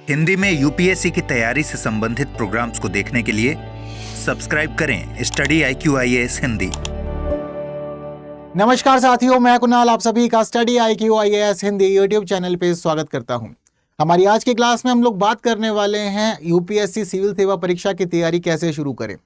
हिंदी में यूपीएससी की तैयारी से संबंधित प्रोग्राम्स को देखने के लिए सब्सक्राइब करें स्टडी IQ IAS हिंदी। नमस्कार साथियों, मैं कुणाल आप सभी का study IQ IAS Hindi YouTube channel पे स्वागत करता हूं। हमारी आज की क्लास में हम लोग बात करने वाले हैं यूपीएससी सिविल सेवा परीक्षा की तैयारी कैसे शुरू करें।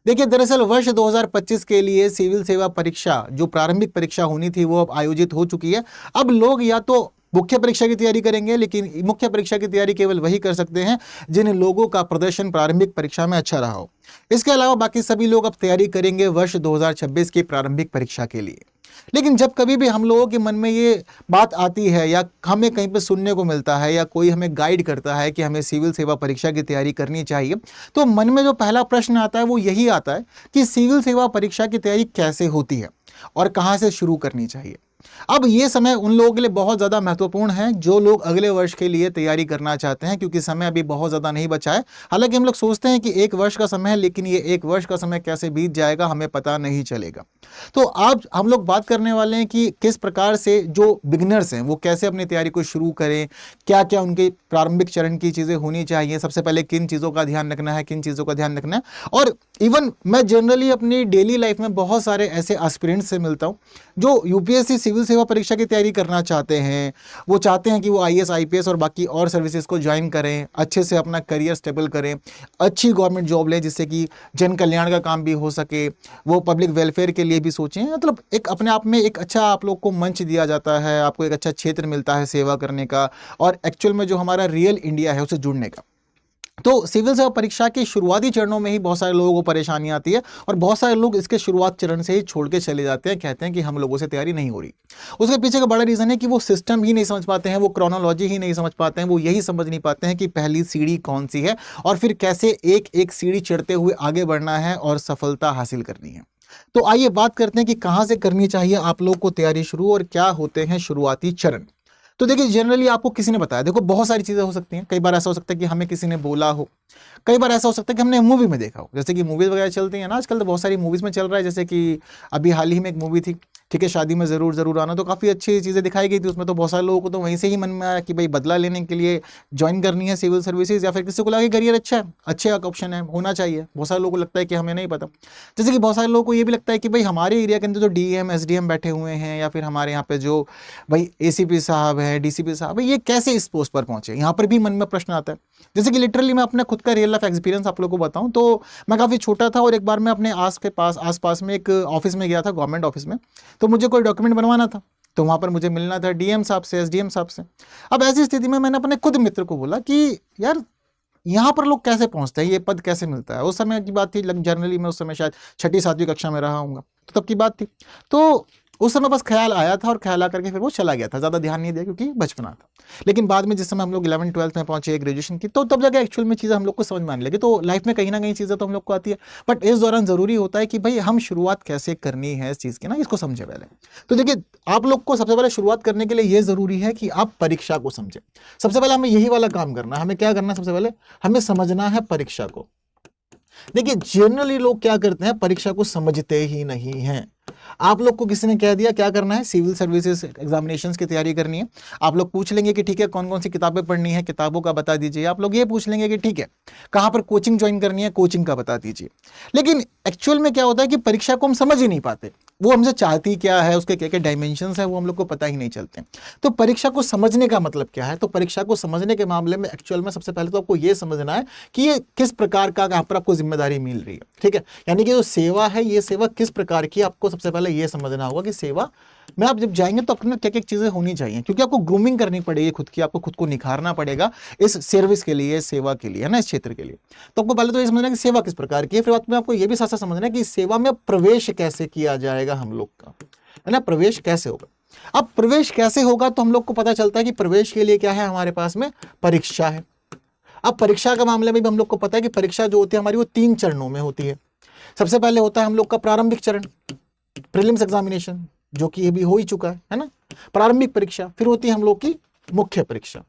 देखिए, दरअसल वर्ष 2025 के लिए सिविल सेवा परीक्षा जो प्रारंभिक परीक्षा होनी थी वो अब आयोजित हो चुकी है। अब लोग या तो मुख्य परीक्षा की तैयारी करेंगे, लेकिन मुख्य परीक्षा की तैयारी केवल वही कर सकते हैं जिन लोगों का प्रदर्शन प्रारंभिक परीक्षा में अच्छा रहा हो। इसके अलावा बाकी सभी लोग अब तैयारी करेंगे वर्ष 2026 की प्रारंभिक परीक्षा के लिए। लेकिन जब कभी भी हम लोगों के मन में ये बात आती है या हमें कहीं पर सुनने को मिलता है या कोई हमें गाइड करता है कि हमें सिविल सेवा परीक्षा की तैयारी करनी चाहिए, तो मन में जो पहला प्रश्न आता है वो यही आता है कि सिविल सेवा परीक्षा की तैयारी कैसे होती है और कहां से शुरू करनी चाहिए। अब ये समय उन लोगों के लिए बहुत ज़्यादा महत्वपूर्ण है जो लोग अगले वर्ष के लिए तैयारी करना चाहते हैं, क्योंकि समय अभी बहुत ज़्यादा नहीं बचा है। हालांकि हम लोग सोचते हैं कि एक वर्ष का समय है, लेकिन ये एक वर्ष का समय कैसे बीत जाएगा हमें पता नहीं चलेगा। तो आज हम लोग बात करने वाले हैं कि किस प्रकार से जो बिगिनर्स हैं वो कैसे अपनी तैयारी को शुरू करें, क्या क्या उनके प्रारंभिक चरण की चीज़ें होनी चाहिए, सबसे पहले किन चीज़ों का ध्यान रखना है, किन चीज़ों का ध्यान रखना है। और इवन मैं जनरली अपनी डेली लाइफ में बहुत सारे ऐसे एस्पिरेंट्स से मिलता हूँ जो यूपीएससी सिविल सेवा परीक्षा की तैयारी करना चाहते हैं। वो चाहते हैं कि वो IAS IPS और बाकी और सर्विसेज को ज्वाइन करें, अच्छे से अपना करियर स्टेबल करें, अच्छी गवर्नमेंट जॉब लें जिससे कि जन कल्याण का काम भी हो सके, वो पब्लिक वेलफेयर के लिए भी सोचें। मतलब एक अपने आप में एक अच्छा आप लोग को मंच दिया जाता है, आपको एक अच्छा क्षेत्र मिलता है सेवा करने का और एक्चुअल में जो हमारा रियल इंडिया है उससे जुड़ने का। तो सिविल सेवा परीक्षा के शुरुआती चरणों में ही बहुत सारे लोगों को परेशानी आती है और बहुत सारे लोग इसके शुरुआत चरण से ही छोड़ के चले जाते हैं, कहते हैं कि हम लोगों से तैयारी नहीं हो रही। उसके पीछे का बड़ा रीज़न है कि वो सिस्टम ही नहीं समझ पाते हैं, वो क्रोनोलॉजी ही नहीं समझ पाते हैं, वो यही समझ नहीं पाते हैं कि पहली सीढ़ी कौन सी है और फिर कैसे एक एक सीढ़ी चढ़ते हुए आगे बढ़ना है और सफलता हासिल करनी है। तो आइए बात करते हैं कि कहाँ से करनी चाहिए आप लोग को तैयारी शुरू और क्या होते हैं शुरुआती चरण। तो देखिए, जनरली आपको किसी ने बताया, देखो बहुत सारी चीज़ें हो सकती हैं। कई बार ऐसा हो सकता है कि हमें किसी ने बोला हो, कई बार ऐसा हो सकता है कि हमने मूवी में देखा हो, जैसे कि मूवीज़ वगैरह चलती हैं ना आजकल, तो बहुत सारी मूवीज़ में चल रहा है। जैसे कि अभी हाल ही में एक मूवी थी, ठीक है, शादी में ज़रूर ज़रूर आना, तो काफ़ी अच्छी चीज़ें दिखाई गई थी उसमें। तो बहुत सारे लोगों को तो वहीं से ही मन में आया कि भाई बदला लेने के लिए ज्वाइन करनी है सिविल सर्विसेज, या फिर किसी को लगा कि करियर अच्छा है, अच्छे ऑप्शन है, होना चाहिए। बहुत सारे लोगों को लगता है कि हमें नहीं पता। जैसे कि बहुत सारे लोगों को ये भी लगता है कि भाई हमारे एरिया के अंदर जो DM SDM बैठे हुए हैं या फिर हमारे यहाँ पे जो भाई ACP साहब है, DCP साहब है, ये कैसे इस पोस्ट पर पहुंचे, यहाँ पर भी मन में प्रश्न आता है। जैसे कि लिटरली मैं अपना खुद का रियल लाइफ एक्सपीरियंस आप लोगों को बताऊं तो मैं काफ़ी छोटा था और एक बार मैं अपने आस पास में एक ऑफिस में गया था, गवर्नमेंट ऑफिस में। तो मुझे कोई डॉक्यूमेंट बनवाना था, तो वहाँ पर मुझे मिलना था DM साहब से, SDM साहब से। अब ऐसी स्थिति में मैंने अपने खुद मित्र को बोला कि यार यहाँ पर लोग कैसे पहुँचते हैं, ये पद कैसे मिलता है। उस समय की बात थी, जनरली मैं उस समय शायद 6ठी-7वीं कक्षा में रहा हूँगा, तो तब की बात थी। तो उस समय बस ख्याल आया था और ख्याल आकर के फिर वो चला गया था, ज़्यादा ध्यान नहीं दिया क्योंकि बचपना था। लेकिन बाद में जिस समय हम लोग 11th-12th में पहुंचे, ग्रेजुएशन की, तो तब जाके एक्चुअल में चीज़ें हम लोग को समझ में आने लगी। तो लाइफ में कहीं ना कहीं चीज़ें तो हम लोग को आती है, बट इस दौरान ज़रूरी होता है कि भाई हम शुरुआत कैसे करनी है इस चीज़ की ना, इसको समझे पहले। तो देखिए, आप लोग को सबसे पहले शुरुआत करने के लिए ये ज़रूरी है कि आप परीक्षा को समझें। सबसे पहले हमें यही वाला काम करना है। हमें क्या करना है, सबसे पहले हमें समझना है परीक्षा को। देखिए, जनरली लोग क्या करते हैं, परीक्षा को समझते ही नहीं हैं। आप लोग को किसी ने कह दिया क्या करना है, सिविल सर्विसेज एग्जामिनेशंस की तैयारी करनी है। आप लोग पूछ लेंगे कि ठीक है कौन कौन सी किताबें पढ़नी है, किताबों का बता दीजिए। आप लोग ये पूछ लेंगे कि ठीक है कहाँ पर कोचिंग ज्वाइन करनी है, कोचिंग का बता दीजिए। लेकिन एक्चुअल में क्या होता है कि परीक्षा को हम समझ ही नहीं पाते, वो हमसे चाहती क्या है, उसके क्या क्या डायमेंशंस है, वो हम लोग को पता ही नहीं चलते। तो परीक्षा को समझने का मतलब क्या है, तो परीक्षा को समझने के मामले में एक्चुअल में सबसे पहले तो आपको ये समझना है कि ये किस प्रकार का यहाँ पर आपको जिम्मेदारी मिल रही है। ठीक है, यानी कि जो सेवा है, ये सेवा किस प्रकार की, आपको सबसे पहले ये समझना होगा कि सेवा में आप जब जाएंगे तो अपने क्या क्या चीजें होनी चाहिए, क्योंकि आपको ग्रूमिंग करनी पड़ेगी खुद की, आपको खुद को निखारना पड़ेगा इस सर्विस के लिए, सेवा के लिए, है ना, इस क्षेत्र के लिए। तो आपको पहले तो ये समझना है कि सेवा किस प्रकार की है, फिर बाद में आपको ये भी साथ साथ समझना है कि सेवा में प्रवेश कैसे किया जाएगा हम लोग का, है ना, प्रवेश कैसे होगा। अब प्रवेश कैसे होगा तो हम लोग को पता चलता है कि प्रवेश के लिए क्या है, हमारे पास में परीक्षा है। अब परीक्षा के मामले में भी हम लोग को पता है कि परीक्षा जो होती है हमारी वो 3 चरणों में होती है। सबसे पहले होता है हम लोग का प्रारंभिक चरण, प्रीलिम्स एग्जामिनेशन, जो कि अभी हो ही चुका है ना, प्रारंभिक परीक्षा। फिर होती है हम लोग की मुख्य परीक्षा,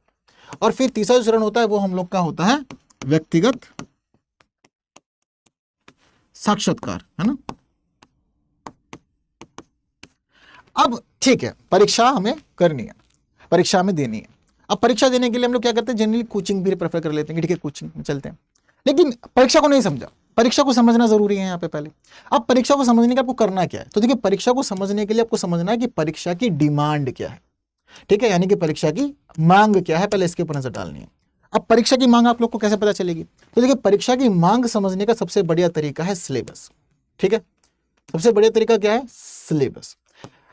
और फिर तीसरा चरण होता है वो हम लोग का होता है व्यक्तिगत साक्षात्कार, है ना। अब ठीक है, परीक्षा हमें करनी है, परीक्षा हमें देनी है। अब परीक्षा देने के लिए हम लोग क्या करते हैं, जनरली कोचिंग भी प्रेफर कर लेते हैं कि ठीक है कोचिंग में चलते हैं, लेकिन परीक्षा को नहीं समझा। परीक्षा को समझना जरूरी है यहाँ पे पहले। अब परीक्षा को समझने के आपको करना क्या है, तो देखिए परीक्षा को समझने के लिए आपको समझना है कि परीक्षा की डिमांड क्या है, ठीक है, यानी कि परीक्षा की मांग क्या है, पहले इसके ऊपर नजर डालनी है। अब परीक्षा की मांग आप लोग को कैसे पता चलेगी, तो देखिए परीक्षा की मांग समझने का सबसे बढ़िया तरीका है सिलेबस, ठीक है, सबसे बढ़िया तरीका क्या है, सिलेबस।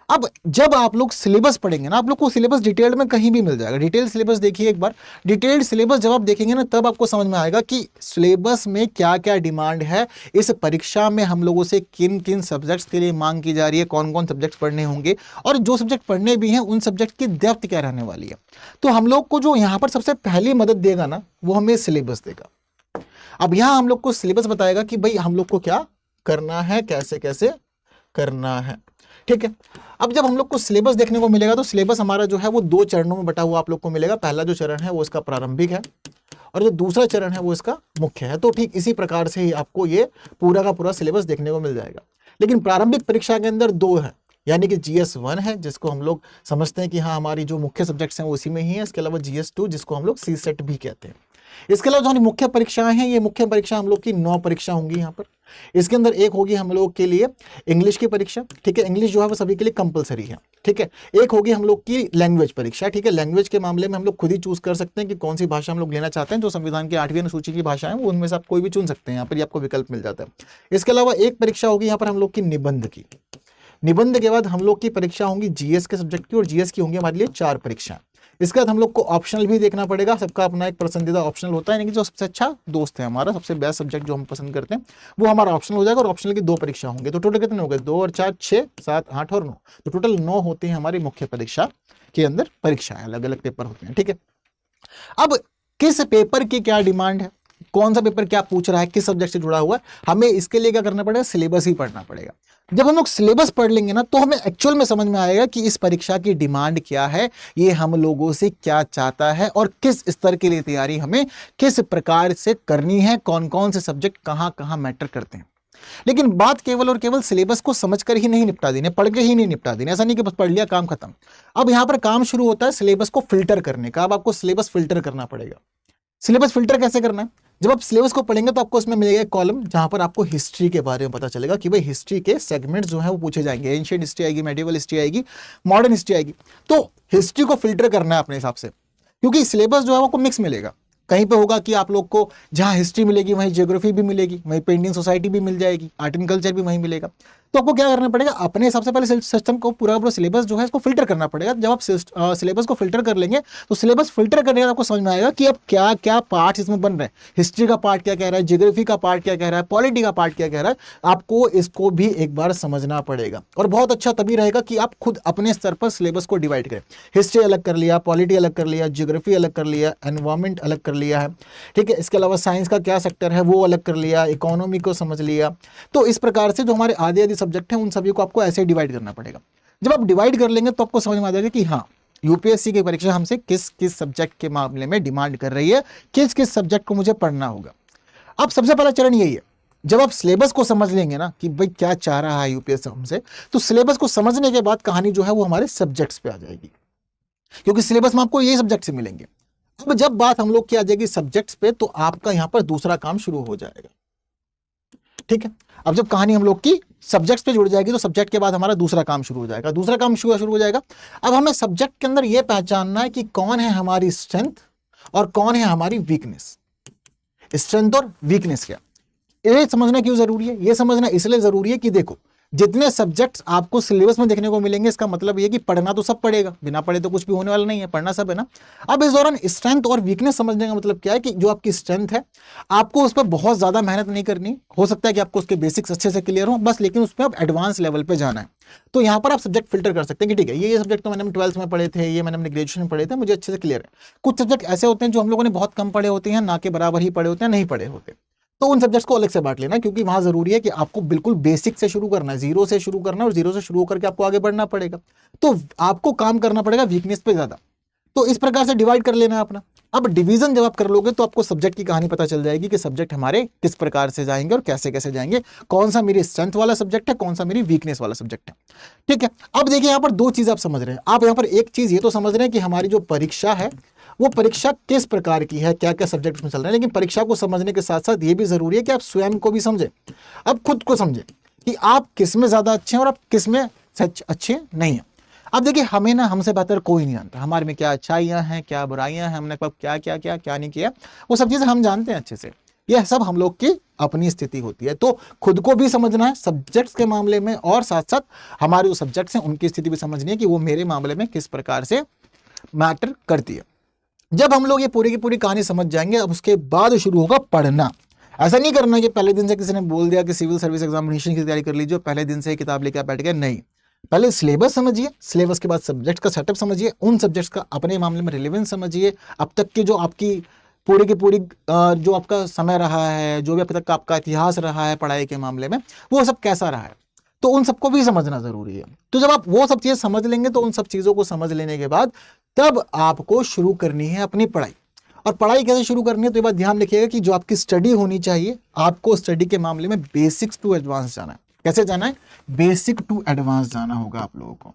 अब जब आप लोग सिलेबस पढ़ेंगे ना, आप लोग को सिलेबस डिटेल में कहीं भी मिल जाएगा, डिटेल सिलेबस देखिए एक बार, डिटेल्ड सिलेबस जब आप देखेंगे ना तब आपको समझ में आएगा कि सिलेबस में क्या क्या डिमांड है, इस परीक्षा में हम लोगों से किन किन सब्जेक्ट्स के लिए मांग की जा रही है, कौन कौन सब्जेक्ट्स पढ़ने होंगे, और जो सब्जेक्ट पढ़ने भी हैं उन सब्जेक्ट की डेप्थ क्या रहने वाली है। तो हम लोग को जो यहाँ पर सबसे पहली मदद देगा ना वो हमें सिलेबस देगा। अब यहाँ हम लोग को सिलेबस बताएगा कि भाई हम लोग को क्या करना है, कैसे कैसे करना है, ठीक है। अब जब हम लोग को सिलेबस देखने को मिलेगा तो सिलेबस हमारा जो है वो 2 चरणों में बटा हुआ आप लोग को मिलेगा। पहला जो चरण है वो इसका प्रारंभिक है और जो दूसरा चरण है वो इसका मुख्य है। तो ठीक इसी प्रकार से ही आपको ये पूरा का पूरा सिलेबस देखने को मिल जाएगा। लेकिन प्रारंभिक परीक्षा के अंदर 2 है, यानी कि GS1 है जिसको हम लोग समझते हैं कि हाँ हमारी जो मुख्य सब्जेक्ट्स हैं वो उसी में ही है। इसके अलावा GS2 जिसको हम लोग CSET भी कहते हैं। इसके अलावा जो हमारी मुख्य परीक्षाएं हैं, ये मुख्य परीक्षा हम लोग की 9 परीक्षा होंगी यहाँ पर। इसके अंदर एक होगी हम लोग के लिए इंग्लिश की परीक्षा, ठीक है, इंग्लिश जो है वो सभी के लिए कंपलसरी है, ठीक है। एक होगी हम लोग की लैंग्वेज परीक्षा, ठीक है, लैंग्वेज के मामले में हम लोग खुद ही चूज कर सकते हैं कि कौन सी भाषा हम लोग लेना चाहते हैं। जो संविधान की 8वीं अनुसूची की भाषा है उनमें से आप कोई भी चुन सकते हैं, यहाँ पर ही आपको विकल्प मिल जाता है। इसके अलावा एक परीक्षा होगी यहाँ पर हम लोग की निबंध की। निबंध के बाद हम लोग की परीक्षा होंगी GS के सब्जेक्ट की, और GS की होंगी हमारे लिए 4 परीक्षाएं। इसके बाद हम लोग को ऑप्शनल भी देखना पड़ेगा, सबका अपना एक पसंदीदा ऑप्शनल होता है, यानी कि जो सबसे अच्छा दोस्त है हमारा, सबसे बेस्ट सब्जेक्ट जो हम पसंद करते हैं वो हमारा ऑप्शनल हो जाएगा। और ऑप्शनल की 2 परीक्षा होंगे, तो टोटल कितने हो गए, 2 और 4 6 7 8 और 9, तो टोटल 9 होते हैं हमारी मुख्य परीक्षा के अंदर परीक्षाएं, अलग अलग पेपर होते हैं, ठीक है। अब किस पेपर की क्या डिमांड है, कौन सा पेपर क्या पूछ रहा है, किस सब्जेक्ट से जुड़ा हुआ है, हमें इसके लिए क्या करना पड़ेगा, सिलेबस ही पढ़ना पड़ेगा। जब हम लोग सिलेबस पढ़ लेंगे ना तो हमें एक्चुअल में समझ में आएगा कि इस परीक्षा की डिमांड क्या है, ये हम लोगों से क्या चाहता है और किस स्तर के लिए तैयारी हमें किस प्रकार से करनी है, कौन कौन से सब्जेक्ट कहाँ कहाँ मैटर करते हैं। लेकिन बात केवल और केवल सिलेबस को समझकर ही नहीं निपटा देनी, पढ़ के ही नहीं निपटा देनी, ऐसा नहीं कि बस पढ़ लिया काम खत्म। अब यहाँ पर काम शुरू होता है सिलेबस को फिल्टर करने का। अब आपको सिलेबस फिल्टर करना पड़ेगा। सिलेबस फिल्टर कैसे करना है, जब आप सिलेबस को पढ़ेंगे तो आपको उसमें मिलेगा एक कॉलम जहां पर आपको हिस्ट्री के बारे में पता चलेगा कि भाई हिस्ट्री के सेगमेंट्स जो है वो पूछे जाएंगे। एंशिएंट हिस्ट्री आएगी, मेडिवल हिस्ट्री आएगी, मॉडर्न हिस्ट्री आएगी। तो हिस्ट्री को फिल्टर करना है अपने हिसाब से, क्योंकि सिलेबस जो है वो मिक्स मिलेगा। कहीं पे होगा कि आप लोग को जहां हिस्ट्री मिलेगी वहीं ज्योग्राफी भी मिलेगी, वहीं पेंटिंग सोसाइटी भी मिल जाएगी, आर्ट एंड कल्चर भी वहीं मिलेगा। तो आपको क्या करना पड़ेगा, अपने हिसाब से पहले सिस्टम को पूरा पूरा सिलेबस जो है इसको फिल्टर करना पड़ेगा। जब आप सिलेबस को फिल्टर कर लेंगे तो सिलेबस फिल्टर करने के बाद आपको समझ में आएगा कि अब क्या क्या पार्ट इसमें बन रहे हैं, हिस्ट्री का पार्ट क्या कह रहा है, ज्योग्राफी का पार्ट क्या कह रहा है, पॉलिटी का पार्ट क्या कह रहा है। आपको इसको भी एक बार समझना पड़ेगा। और बहुत अच्छा तभी रहेगा कि आप खुद अपने स्तर पर सिलेबस को डिवाइड करें। हिस्ट्री अलग कर लिया, पॉलिटी अलग कर लिया, ज्योग्राफी अलग कर लिया, एनवायरमेंट अलग कर लिया है, ठीक है। इसके अलावा साइंस का क्या सेक्टर है वो अलग कर लिया, इकोनॉमी को समझ लिया। तो इस प्रकार से जो हमारे आधे आधे सब्जेक्ट हैं उन सभी को आपको ऐसे डिवाइड करना पड़ेगा। जब आप डिवाइड कर लेंगे तो आपको समझ में आ जाएगा कि हाँ यूपीएससी की परीक्षा हमसे किस किस सब्जेक्ट के मामले में डिमांड कर रही है, किस किस सब्जेक्ट को मुझे पढ़ना होगा। अब सबसे पहला चरण यही है, जब आप सिलेबस को समझ लेंगे ना कि भाई क्या चाह रहा है यूपीएससी हमसे, तो सिलेबस को समझने के बाद कहानी जो है वो हमारे सब्जेक्ट्स पे आ जाएगी, क्योंकि सिलेबस में आपको यही सब्जेक्ट से मिलेंगे। अब जब बात हम लोग की आ जाएगी सब्जेक्ट्स पे तो आपका यहां पर दूसरा काम शुरू हो जाएगा, ठीक है। अब जब कहानी हम लोग की सब्जेक्ट्स पे जुड़ जाएगी तो सब्जेक्ट के बाद हमारा दूसरा काम शुरू हो जाएगा। दूसरा काम शुरू हो जाएगा। अब हमें सब्जेक्ट के अंदर यह पहचानना है कि कौन है हमारी स्ट्रेंथ और कौन है हमारी वीकनेस। स्ट्रेंथ और वीकनेस क्या, ये समझना क्यों जरूरी है, ये समझना इसलिए जरूरी है कि देखो जितने सब्जेक्ट्स आपको सिलेबस में देखने को मिलेंगे इसका मतलब ये कि पढ़ना तो सब पड़ेगा, बिना पढ़े तो कुछ भी होने वाला नहीं है, पढ़ना सब है ना। अब इस दौरान स्ट्रेंथ और वीकनेस समझने का मतलब क्या है कि जो आपकी स्ट्रेंथ है आपको उस पर बहुत ज्यादा मेहनत नहीं करनी, हो सकता है कि आपको उसके बेसिक्स अच्छे से क्लियर हो बस, लेकिन उसमें आप एडवांस लेवल पे जाना है। तो यहाँ पर आप सब्जेक्ट फिल्टर कर सकते हैं कि ठीक है ये सब्जेक्ट तो मैंने 12th में पढ़े थे, ये मैंने अपने ग्रेजुएशन में पढ़े थे, मुझे अच्छे से क्लियर है। कुछ सब्जेक्ट ऐसे होते हैं जो हम लोगों ने बहुत कम पढ़े होते हैं, ना के बराबर ही पढ़े होते हैं, नहीं पढ़े होते, तो उन सब्जेक्ट्स को अलग से बांट लेना, क्योंकि वहां जरूरी है कि आपको बिल्कुल बेसिक से शुरू करना है, जीरो से शुरू करना है और जीरो से शुरू करके आपको आगे बढ़ना पड़ेगा। तो आपको काम करना पड़ेगा वीकनेस पे ज्यादा। तो इस प्रकार से डिवाइड कर लेना अपना। अब डिवीजन जब आप कर लोगे तो आपको सब्जेक्ट की कहानी पता चल जाएगी कि सब्जेक्ट हमारे किस प्रकार से जाएंगे और कैसे कैसे जाएंगे, कौन सा मेरी स्ट्रेंथ वाला सब्जेक्ट है, कौन सा मेरी वीकनेस वाला सब्जेक्ट है, ठीक है। अब देखिए यहाँ पर 2 चीज आप समझ रहे हैं। आप यहाँ पर एक चीज ये तो समझ रहे हैं कि हमारी जो परीक्षा है वो परीक्षा किस प्रकार की है, क्या क्या सब्जेक्ट में चल रहे हैं। लेकिन परीक्षा को समझने के साथ साथ ये भी जरूरी है कि आप स्वयं को भी समझें, अब खुद को समझें कि आप किस में ज्यादा अच्छे हैं और आप किस में सच अच्छे नहीं हैं। अब देखिए, हमें ना हमसे बेहतर कोई नहीं जानता, हमारे में क्या अच्छाइयाँ हैं, क्या बुराइयां हैं, हमने कब क्या क्या क्या क्या नहीं किया, वो सब चीजें हम जानते हैं अच्छे से। यह सब हम लोग की अपनी स्थिति होती है। तो खुद को भी समझना है सब्जेक्ट्स के मामले में, और साथ साथ हमारे जो सब्जेक्ट्स हैं उनकी स्थिति भी समझनी है कि वो मेरे मामले में किस प्रकार से मैटर करती है। जब हम लोग ये पूरी की पूरी कहानी समझ जाएंगे, अब उसके बाद शुरू होगा पढ़ना। ऐसा नहीं करना कि पहले दिन से किसी ने बोल दिया कि सिविल सर्विस एग्जामिनेशन की तैयारी कर लीजिए, पहले दिन से ही किताब लेकर बैठ गए, नहीं। पहले सिलेबस समझिए, सिलेबस के बाद सब्जेक्ट्स का सेटअप समझिए, उन सब्जेक्ट्स का अपने मामले में रिलेवेंस समझिए, अब तक की जो आपकी पूरी की पूरी जो आपका समय रहा है, जो भी अब तक का आपका इतिहास रहा है पढ़ाई के मामले में, वो सब कैसा रहा है, तो उन सबको भी समझना जरूरी है। तो जब आप वो सब चीजें समझ लेंगे, तो उन सब चीजों को समझ लेने के बाद तब आपको शुरू करनी है अपनी पढ़ाई। और पढ़ाई कैसे शुरू करनी है, तो ये बात ध्यान रखिएगा कि जो आपकी स्टडी होनी चाहिए, आपको स्टडी के मामले में बेसिक्स टू एडवांस जाना है। कैसे जाना है? बेसिक टू एडवांस जाना होगा आप लोगों को,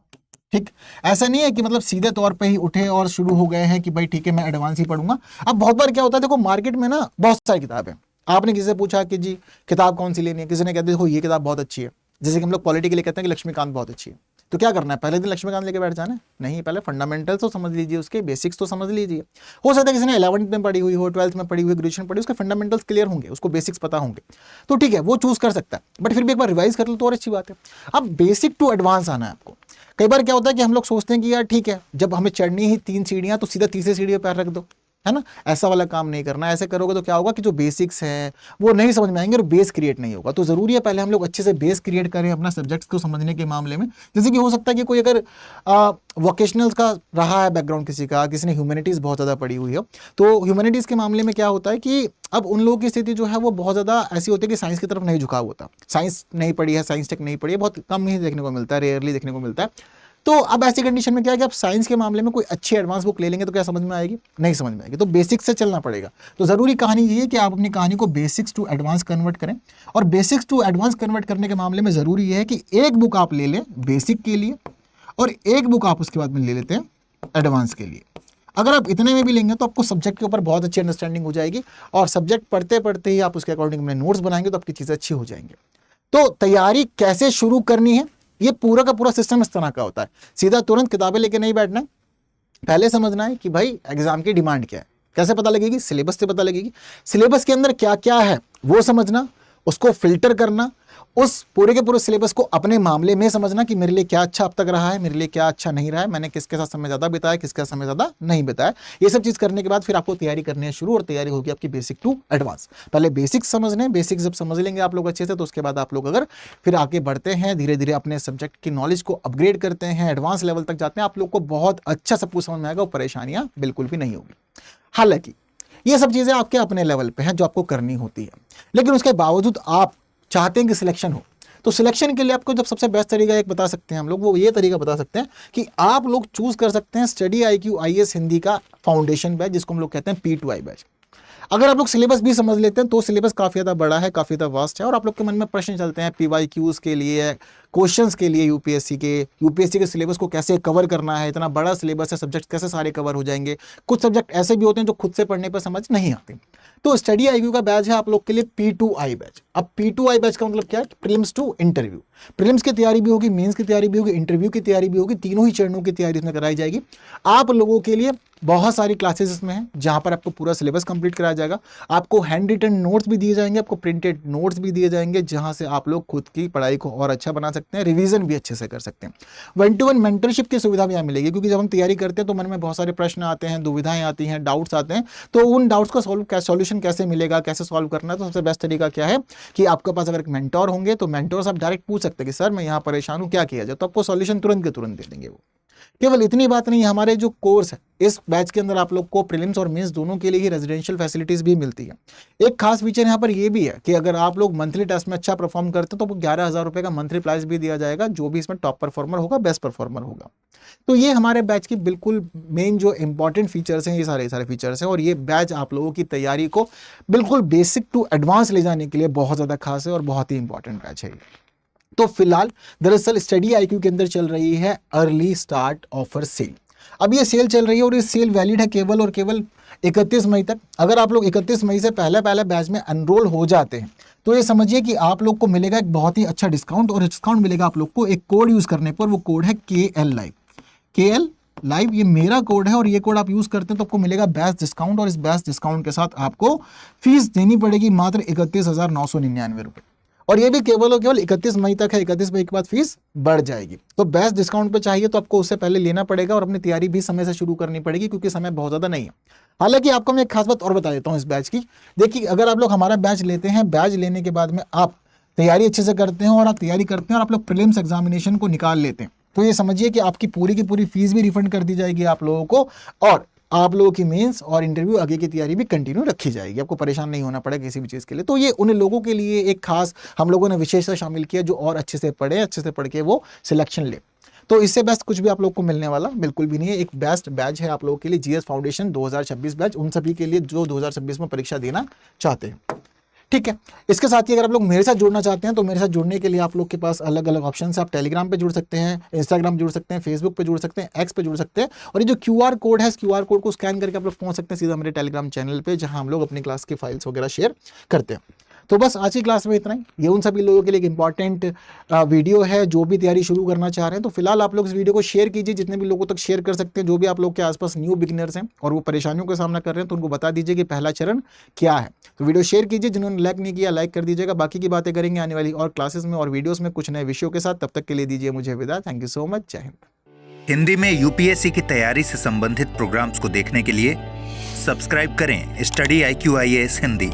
ठीक। ऐसा नहीं है कि मतलब सीधे तौर पे ही उठे और शुरू हो गए हैं कि भाई ठीक है मैं एडवांस ही पढ़ूंगा। अब बहुत बार क्या होता है, देखो मार्केट में ना बहुत सारी किताबें, आपने किसी से पूछा कि जी किताब कौन सी लेनी है, किसी ने कहते देखो ये किताब बहुत अच्छी है, जैसे कि हम लोग पॉलिटी के लिए कहते हैं कि लक्ष्मीकांत बहुत अच्छी है, तो क्या करना है, पहले दिन लक्ष्मीकांत लेके बैठ जाना है? नहीं, पहले फंडामेंटल्स तो समझ लीजिए, उसके बेसिक्स तो समझ लीजिए। हो सकता है किसी ने 11th में पढ़ी हुई हो, 12th में पढ़ी हुई, ग्रेजुएशन पढ़ी, उसके फंडामेंटल्स क्लियर होंगे, उसको बेसिक्स पता होंगे, तो ठीक है वो चूज कर सकता है। बट फिर भी एक बार रिवाइज कर लो तो और अच्छी बात है। अब बेसिक टू एडवांस आना है आपको। कई बार क्या होता है कि हम लोग सोचते हैं कि यार ठीक है, जब हमें चढ़नी ही 3 सीढ़ियां तो सीधा तीसरी सीढ़ी पर पैर रख दो, है ना। ऐसा वाला काम नहीं करना। ऐसे करोगे तो क्या होगा कि जो बेसिक्स हैं वो नहीं समझ में आएंगे और बेस क्रिएट नहीं होगा। तो जरूरी है पहले हम लोग अच्छे से बेस क्रिएट करें अपना सब्जेक्ट्स को समझने के मामले में। जैसे कि हो सकता है कि कोई अगर वोकेशनल्स का रहा है बैकग्राउंड किसी का, किसी ने ह्यूमैनिटीज बहुत ज़्यादा पढ़ी हुई हो, तो ह्यूमैनिटीज़ के मामले में क्या होता है कि अब उन लोगों की स्थिति जो है वो बहुत ज़्यादा ऐसी होती है कि साइंस की तरफ नहीं झुकाव होता। साइंस नहीं पढ़ी है, साइंस टेक नहीं पढ़ी है, बहुत कम ही देखने को मिलता है, रेयरली देखने को मिलता है। तो अब ऐसी कंडीशन में क्या है कि आप साइंस के मामले में कोई अच्छी एडवांस बुक ले लेंगे तो क्या समझ में आएगी? नहीं समझ में आएगी। तो बेसिक्स से चलना पड़ेगा। तो जरूरी कहानी ये है कि आप अपनी कहानी को बेसिक्स टू एडवांस कन्वर्ट करें। और बेसिक्स टू एडवांस कन्वर्ट करने के मामले में जरूरी है कि एक बुक आप ले लें बेसिक के लिए और एक बुक आप उसके बाद में ले लेते हैं एडवांस के लिए। अगर आप इतने में भी लेंगे तो आपको सब्जेक्ट के ऊपर बहुत अच्छी अंडरस्टैंडिंग हो जाएगी और सब्जेक्ट पढ़ते पढ़ते ही आप उसके अकॉर्डिंग में नोट्स बनाएंगे तो आपकी चीज़ें अच्छी हो जाएंगी। तो तैयारी कैसे शुरू करनी है, ये पूरा का पूरा सिस्टम इस तरह का होता है। सीधा तुरंत किताबें लेके नहीं बैठना, पहले समझना है कि भाई एग्जाम की डिमांड क्या है। कैसे पता लगेगी? सिलेबस से पता लगेगी। सिलेबस के अंदर क्या क्या है वो समझना, उसको फिल्टर करना, उस पूरे के पूरे सिलेबस को अपने मामले में समझना कि मेरे लिए क्या अच्छा अब तक रहा है, मेरे लिए क्या अच्छा नहीं रहा है, मैंने किसके साथ समय ज़्यादा बिताया, किसके साथ समय ज़्यादा नहीं बिताया। ये सब चीज़ करने के बाद फिर आपको तैयारी करनी है शुरू, और तैयारी होगी आपकी बेसिक टू एडवांस। पहले बेसिक्स समझने, बेसिक्स जब समझ लेंगे आप लोग अच्छे से, तो उसके बाद आप लोग अगर फिर आगे बढ़ते हैं, धीरे धीरे अपने सब्जेक्ट की नॉलेज को अपग्रेड करते हैं, एडवांस लेवल तक जाते हैं, आप लोग को बहुत अच्छा सब कुछ समझ में आएगा और परेशानियां बिल्कुल भी नहीं होगी। हालांकि ये सब चीज़ें आपके अपने लेवल पे हैं जो आपको करनी होती है, लेकिन उसके बावजूद आप चाहते हैं कि सिलेक्शन हो, तो सिलेक्शन के लिए आपको जब सबसे बेस्ट तरीका एक बता सकते हैं हम लोग, वो ये तरीका बता सकते हैं कि आप लोग चूज कर सकते हैं स्टडी IQ IAS हिंदी का फाउंडेशन बैच, जिसको हम लोग कहते हैं P2I बैच। अगर आप लोग सिलेबस भी समझ लेते हैं तो सिलेबस काफ़ी ज़्यादा बड़ा है, काफ़ी ज़्यादा वास्ट है, और आप लोग के मन में प्रश्न चलते हैं PYQs के लिए, क्वेश्चंस के लिए, यूपीएससी के सिलेबस को कैसे कवर करना है, इतना बड़ा सिलेबस है, सब्जेक्ट कैसे सारे कवर हो जाएंगे। कुछ सब्जेक्ट ऐसे भी होते हैं जो खुद से पढ़ने पर समझ नहीं आते। तो स्टडी IQ का बैच है आप लोग के लिए P2I बैच। अब P2I बैच का मतलब क्या है? Prelims to interview. प्रीलिम्स की तैयारी भी होगी, मेंस की तैयारी भी होगी, इंटरव्यू की तैयारी भी होगी, तीनों ही चरणों की तैयारी इसमें कराई जाएगी। आप लोगों के लिए बहुत सारी क्लासेस इसमें हैं जहां पर आपको पूरा सिलेबस कंप्लीट कराया जाएगा। आपको हैंड रिटन नोट्स भी दिए जाएंगे, आपको प्रिंटेड नोट्स भी दिए जाएंगे, जहां से आप लोग खुद की पढ़ाई को और अच्छा बना सकते हैं, रिवीजन भी अच्छे से कर सकते हैं। 1-to-1 मेंटरशिप की सुविधा भी यहाँ मिलेगी, क्योंकि जब हम तैयारी करते हैं तो मन में बहुत सारे प्रश्न आते हैं, दुविधाएं आती हैं, डाउट्स आते हैं, तो उन डाउट्स का सॉल्यूशन कैसे मिलेगा, कैसे सॉल्व करना है। तो सबसे बेस्ट तरीका क्या है कि आपके पास अगर एक मेंटोर होंगे तो मेंटोर से आप डायरेक्ट पूछ सकते हैं कि सर मैं यहाँ परेशान हूँ, क्या किया जाए, तो आपको सॉल्यूशन तुरंत के तुरंत दे देंगे वो। केवल इतनी बात नहीं, हमारे जो कोर्स है इस बैच के अंदर आप लोग को प्रीलिम्स और मेंस दोनों के लिए ही रेजिडेंशियल फैसिलिटीज भी मिलती है। एक खास फीचर यहाँ पर ये भी है कि अगर आप लोग मंथली टेस्ट में अच्छा परफॉर्म करते हैं तो 11,000 रुपये का मंथली प्राइस भी दिया जाएगा, जो भी इसमें टॉप परफॉर्मर होगा, बेस्ट परफॉर्मर होगा। तो ये हमारे बैच की बिल्कुल मेन जो इंपॉर्टेंट फीचर्स हैं, ये सारे फीचर्स हैं, और ये बैच आप लोगों की तैयारी को बिल्कुल बेसिक टू एडवांस ले जाने के लिए बहुत ज़्यादा खास है और बहुत ही इंपॉर्टेंट बैच है। तो फिलहाल दरअसल स्टडी IQ के अंदर चल रही है अर्ली स्टार्ट ऑफर सेल। अब ये सेल चल रही है और ये सेल वैलिड है केवल और केवल 31 मई तक। अगर आप लोग 31 मई से पहले बैच में एनरोल हो जाते हैं तो ये समझिए कि आप लोग को मिलेगा एक बहुत ही अच्छा डिस्काउंट, और डिस्काउंट मिलेगा आप लोग को एक कोड यूज़ करने पर। वो कोड है KL लाइव। KL लाइव ये मेरा कोड है और ये कोड आप यूज़ करते हैं तो आपको मिलेगा बैच डिस्काउंट, और इस बैच डिस्काउंट के साथ आपको फीस देनी पड़ेगी मात्र 31,999 रुपये, और ये भी केवल और केवल 31 मई तक है। 31 मई के बाद फीस बढ़ जाएगी। तो बैच डिस्काउंट पे चाहिए तो आपको उससे पहले लेना पड़ेगा और अपनी तैयारी भी समय से शुरू करनी पड़ेगी, क्योंकि समय बहुत ज़्यादा नहीं है। हालांकि आपको मैं एक खास बात और बता देता हूँ इस बैच की। देखिए, अगर आप लोग हमारा बैच लेते हैं, बैच लेने के बाद में आप तैयारी अच्छे से करते हैं और आप तैयारी करते हैं और आप लोग प्रीलिम्स एग्जामिनेशन को निकाल लेते हैं, तो ये समझिए कि आपकी पूरी की पूरी फीस भी रिफंड कर दी जाएगी आप लोगों को, और आप लोगों की मेंस और इंटरव्यू आगे की तैयारी भी कंटिन्यू रखी जाएगी। आपको परेशान नहीं होना पड़ेगा किसी भी चीज़ के लिए। तो ये उन लोगों के लिए एक खास हम लोगों ने विशेषता शामिल किया जो और अच्छे से पढ़े, अच्छे से पढ़ के वो सिलेक्शन ले। तो इससे बेस्ट कुछ भी आप लोग को मिलने वाला बिल्कुल भी नहीं है। एक बेस्ट बैच है आप लोगों के लिए, GS फाउंडेशन 2026 बैच, उन सभी के लिए जो 2026 में परीक्षा देना चाहते हैं। ठीक है, इसके साथ ही अगर आप लोग मेरे साथ जुड़ना चाहते हैं तो मेरे साथ जुड़ने के लिए आप लोग के पास अलग अलग ऑप्शन है। आप टेलीग्राम पे जुड़ सकते हैं, इंस्टाग्राम जुड़ सकते हैं, फेसबुक पे जुड़ सकते हैं, एक्स पे जुड़ सकते हैं, और ये जो QR कोड है, इस QR कोड को स्कैन करके आप लोग पहुंच सकते हैं सीधा मेरे टेलीग्राम चैनल पे, जहां हम लोग अपनी क्लास की फाइल्स वगैरह शेयर करते हैं। तो बस आज की क्लास में इतना ही। ये उन सभी लोगों के लिए एक इंपॉर्टेंट वीडियो है जो भी तैयारी शुरू करना चाह रहे हैं। तो फिलहाल आप लोग इस वीडियो को शेयर कीजिए, जितने भी लोगों तक शेयर कर सकते हैं। जो भी आप लोग के आसपास न्यू बिगिनर्स हैं और वो परेशानियों का सामना कर रहे हैं, तो उनको बता दीजिए कि पहला चरण क्या है। तो वीडियो शेयर कीजिए, जिन्होंने लाइक नहीं किया लाइक कर दीजिएगा। बाकी की बातें करेंगे आने वाली और क्लासेस में और वीडियोस में कुछ नए विषयों के साथ। तब तक के लिए दीजिए मुझे विदा। Thank you so much. जय हिंद। हिंदी में UPSC की तैयारी से संबंधित प्रोग्राम्स को देखने के लिए सब्सक्राइब करें स्टडी IQ IAS हिंदी।